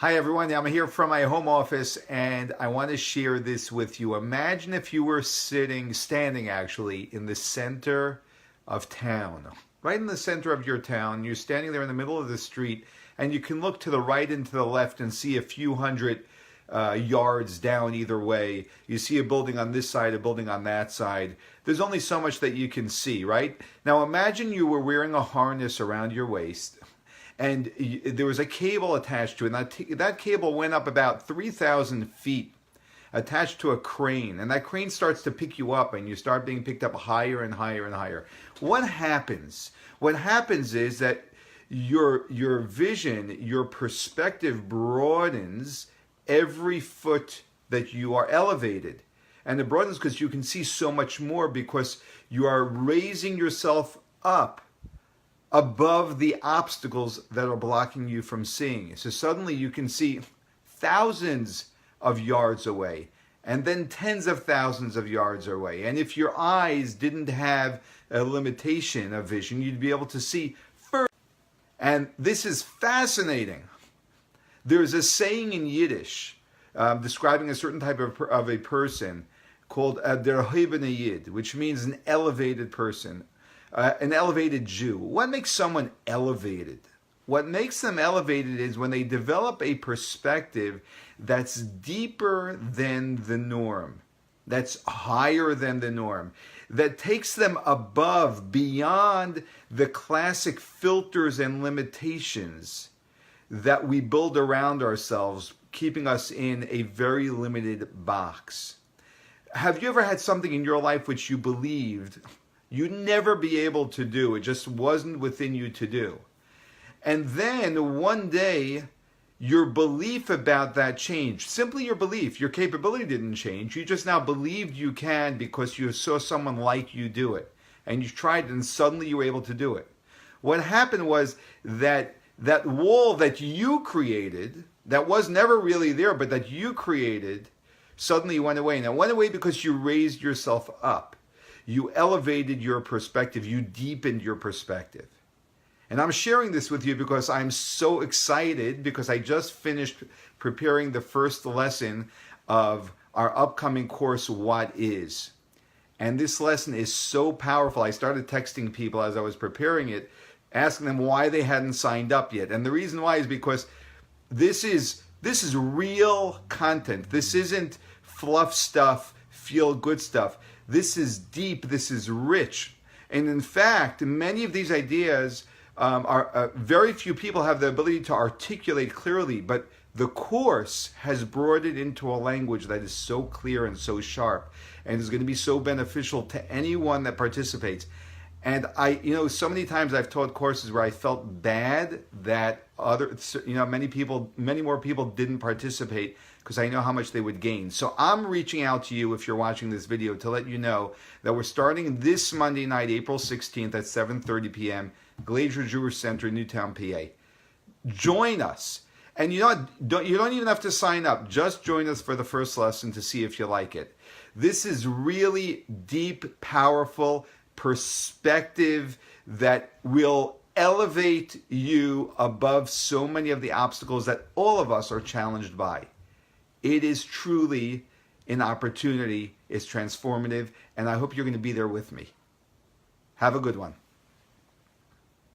Hi everyone, I'm here from my home office and I want to share this with you. Imagine if you were standing actually in the center of town, right in the center of your town. You're standing there in the middle of the street and you can look to the right and to the left and see a few hundred yards down either way. You see a building on this side, a building on that side. There's only so much that you can see, right? Now imagine you were wearing a harness around your waist and there was a cable attached to it. And that cable went up about 3,000 feet attached to a crane. And that crane starts to pick you up and you start being picked up higher and higher and higher. What happens? What happens is that your vision, your perspective broadens every foot that you are elevated. And it broadens because you can see so much more because you are raising yourself up above the obstacles that are blocking you from seeing. So suddenly you can see thousands of yards away and then tens of thousands of yards away. And if your eyes didn't have a limitation of vision, you'd be able to see further. And this is fascinating. There's a saying in Yiddish describing a certain type of a person called der Hoibene Yid, which means an elevated person. An elevated Jew. What makes someone elevated? What makes them elevated is when they develop a perspective that's deeper than the norm, that's higher than the norm, that takes them above, beyond the classic filters and limitations that we build around ourselves, keeping us in a very limited box. Have you ever had something in your life which you believed you'd never be able to do? It just wasn't within you to do. And then one day, your belief about that changed. Simply your belief. Your capability didn't change. You just now believed you can because you saw someone like you do it. And you tried and suddenly you were able to do it. What happened was that wall that you created, that was never really there, but that you created, suddenly went away. And it went away because you raised yourself up. You elevated your perspective. You deepened your perspective. And I'm sharing this with you because I'm so excited because I just finished preparing the first lesson of our upcoming course, What Is? And this lesson is so powerful. I started texting people as I was preparing it, asking them why they hadn't signed up yet. And the reason why is because this is real content. This isn't fluff stuff, feel good stuff. This is deep, this is rich. And in fact, many of these ideas are very few people have the ability to articulate clearly, but the course has brought it into a language that is so clear and so sharp and is going to be so beneficial to anyone that participates. And so many times I've taught courses where I felt bad that many more people didn't participate because I know how much they would gain. So I'm reaching out to you if you're watching this video to let you know that we're starting this Monday night, April 16th at 7:30 p.m., Glacier Jewish Center, Newtown, PA. Join us. And you don't even have to sign up. Just join us for the first lesson to see if you like it. This is really deep, powerful perspective that will elevate you above so many of the obstacles that all of us are challenged by. It is truly an opportunity. It's transformative, and I hope you're going to be there with me. Have a good one.